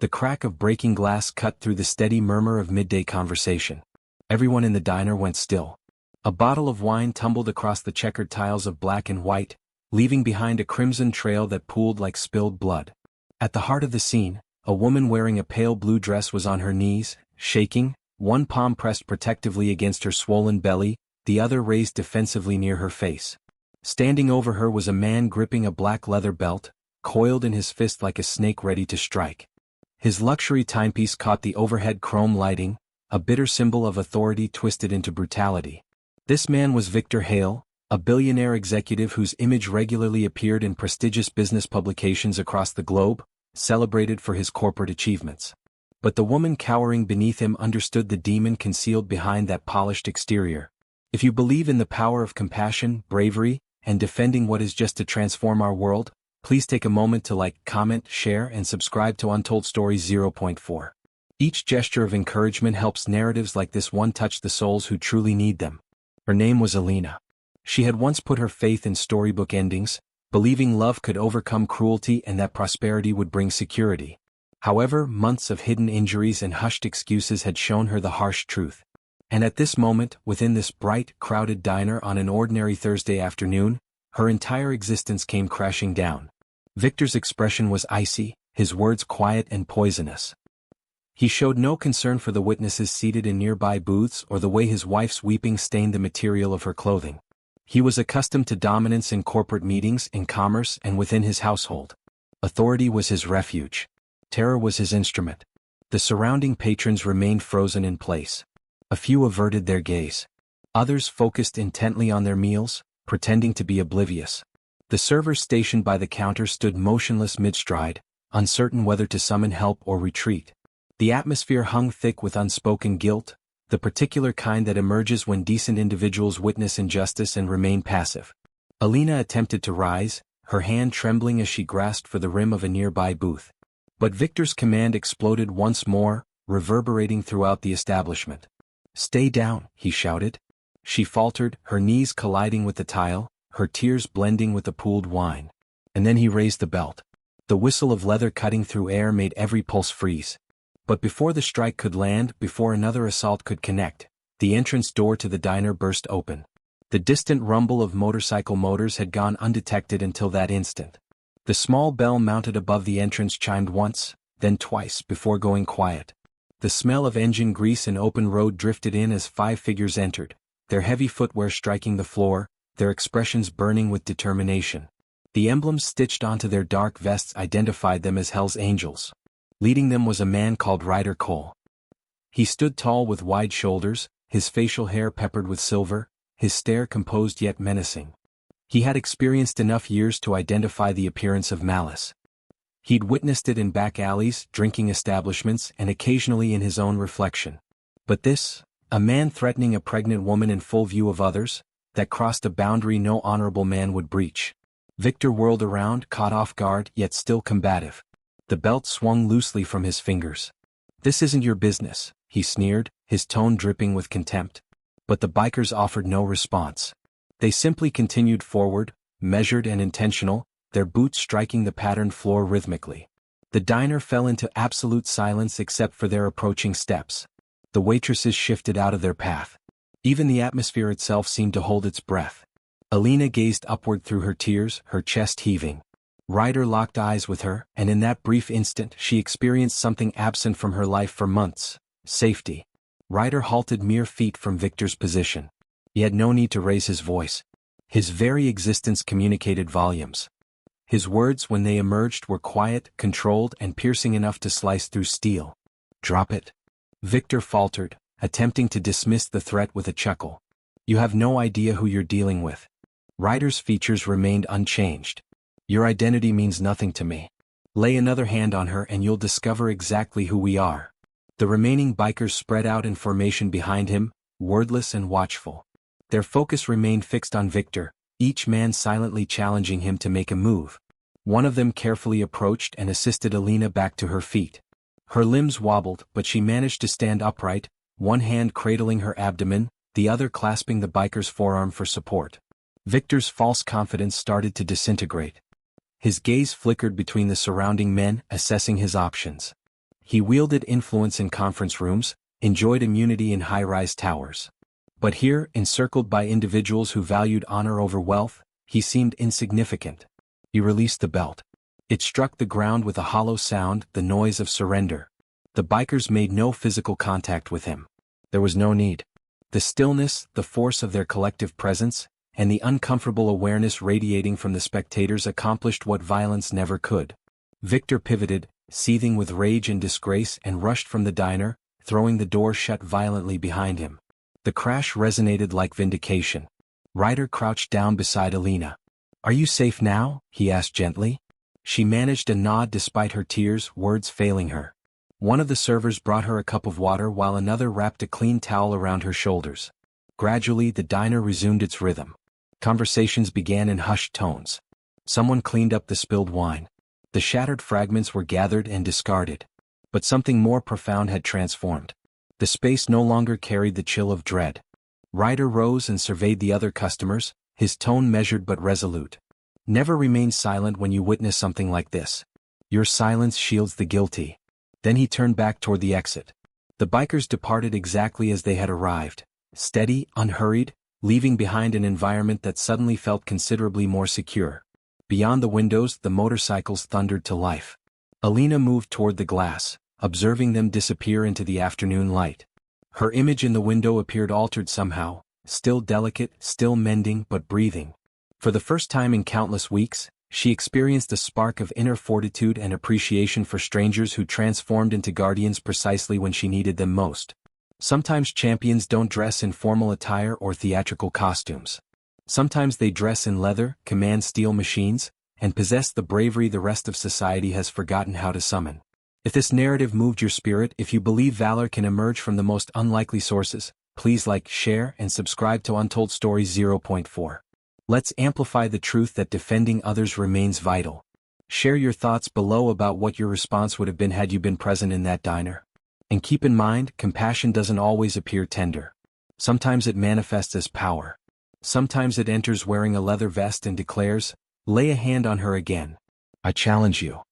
The crack of breaking glass cut through the steady murmur of midday conversation. Everyone in the diner went still. A bottle of wine tumbled across the checkered tiles of black and white, leaving behind a crimson trail that pooled like spilled blood. At the heart of the scene, a woman wearing a pale blue dress was on her knees, shaking, one palm pressed protectively against her swollen belly, the other raised defensively near her face. Standing over her was a man gripping a black leather belt, coiled in his fist like a snake ready to strike. His luxury timepiece caught the overhead chrome lighting, a bitter symbol of authority twisted into brutality. This man was Victor Hale, a billionaire executive whose image regularly appeared in prestigious business publications across the globe, celebrated for his corporate achievements. But the woman cowering beneath him understood the demon concealed behind that polished exterior. If you believe in the power of compassion, bravery, and defending what is just to transform our world, please take a moment to like, comment, share, and subscribe to Untold Stories 0.4. Each gesture of encouragement helps narratives like this one touch the souls who truly need them. Her name was Alina. She had once put her faith in storybook endings, believing love could overcome cruelty and that prosperity would bring security. However, months of hidden injuries and hushed excuses had shown her the harsh truth. And at this moment, within this bright, crowded diner on an ordinary Thursday afternoon, her entire existence came crashing down. Victor's expression was icy, his words quiet and poisonous. He showed no concern for the witnesses seated in nearby booths or the way his wife's weeping stained the material of her clothing. He was accustomed to dominance in corporate meetings, in commerce, and within his household. Authority was his refuge. Terror was his instrument. The surrounding patrons remained frozen in place. A few averted their gaze. Others focused intently on their meals, pretending to be oblivious. The servers stationed by the counter stood motionless mid-stride, uncertain whether to summon help or retreat. The atmosphere hung thick with unspoken guilt, the particular kind that emerges when decent individuals witness injustice and remain passive. Alina attempted to rise, her hand trembling as she grasped for the rim of a nearby booth. But Victor's command exploded once more, reverberating throughout the establishment. "Stay down," he shouted. She faltered, her knees colliding with the tile, her tears blending with the pooled wine. And then he raised the belt. The whistle of leather cutting through air made every pulse freeze. But before the strike could land, before another assault could connect, the entrance door to the diner burst open. The distant rumble of motorcycle motors had gone undetected until that instant. The small bell mounted above the entrance chimed once, then twice before going quiet. The smell of engine grease and open road drifted in as 5 figures entered, their heavy footwear striking the floor, their expressions burning with determination. The emblems stitched onto their dark vests identified them as Hell's Angels. Leading them was a man called Ryder Cole. He stood tall with wide shoulders, his facial hair peppered with silver, his stare composed yet menacing. He had experienced enough years to identify the appearance of malice. He'd witnessed it in back alleys, drinking establishments, and occasionally in his own reflection. But this, a man threatening a pregnant woman in full view of others, that crossed a boundary no honorable man would breach. Victor whirled around, caught off guard, yet still combative. The belt swung loosely from his fingers. "This isn't your business," he sneered, his tone dripping with contempt. But the bikers offered no response. They simply continued forward, measured and intentional, their boots striking the patterned floor rhythmically. The diner fell into absolute silence except for their approaching steps. The waitresses shifted out of their path. Even the atmosphere itself seemed to hold its breath. Alina gazed upward through her tears, her chest heaving. Ryder locked eyes with her, and in that brief instant she experienced something absent from her life for months: safety. Ryder halted mere feet from Victor's position. He had no need to raise his voice. His very existence communicated volumes. His words when they emerged were quiet, controlled, and piercing enough to slice through steel. "Drop it." Victor faltered, attempting to dismiss the threat with a chuckle. "You have no idea who you're dealing with." Ryder's features remained unchanged. "Your identity means nothing to me. Lay another hand on her and you'll discover exactly who we are." The remaining bikers spread out in formation behind him, wordless and watchful. Their focus remained fixed on Victor, each man silently challenging him to make a move. One of them carefully approached and assisted Alina back to her feet. Her limbs wobbled, but she managed to stand upright, one hand cradling her abdomen, the other clasping the biker's forearm for support. Victor's false confidence started to disintegrate. His gaze flickered between the surrounding men, assessing his options. He wielded influence in conference rooms, enjoyed immunity in high-rise towers. But here, encircled by individuals who valued honor over wealth, he seemed insignificant. He released the belt. It struck the ground with a hollow sound, the noise of surrender. The bikers made no physical contact with him. There was no need. The stillness, the force of their collective presence, and the uncomfortable awareness radiating from the spectators accomplished what violence never could. Victor pivoted, seething with rage and disgrace, and rushed from the diner, throwing the door shut violently behind him. The crash resonated like vindication. Ryder crouched down beside Alina. "Are you safe now?" he asked gently. She managed a nod despite her tears, words failing her. One of the servers brought her a cup of water while another wrapped a clean towel around her shoulders. Gradually the diner resumed its rhythm. Conversations began in hushed tones. Someone cleaned up the spilled wine. The shattered fragments were gathered and discarded. But something more profound had transformed. The space no longer carried the chill of dread. Ryder rose and surveyed the other customers, his tone measured but resolute. "Never remain silent when you witness something like this. Your silence shields the guilty." Then he turned back toward the exit. The bikers departed exactly as they had arrived, steady, unhurried, leaving behind an environment that suddenly felt considerably more secure. Beyond the windows, the motorcycles thundered to life. Alina moved toward the glass, observing them disappear into the afternoon light. Her image in the window appeared altered somehow, still delicate, still mending but breathing. For the first time in countless weeks, she experienced a spark of inner fortitude and appreciation for strangers who transformed into guardians precisely when she needed them most. Sometimes champions don't dress in formal attire or theatrical costumes. Sometimes they dress in leather, command steel machines, and possess the bravery the rest of society has forgotten how to summon. If this narrative moved your spirit, if you believe valor can emerge from the most unlikely sources, please like, share, and subscribe to Untold Stories 0.4. Let's amplify the truth that defending others remains vital. Share your thoughts below about what your response would have been had you been present in that diner. And keep in mind, compassion doesn't always appear tender. Sometimes it manifests as power. Sometimes it enters wearing a leather vest and declares, "Lay a hand on her again. I challenge you."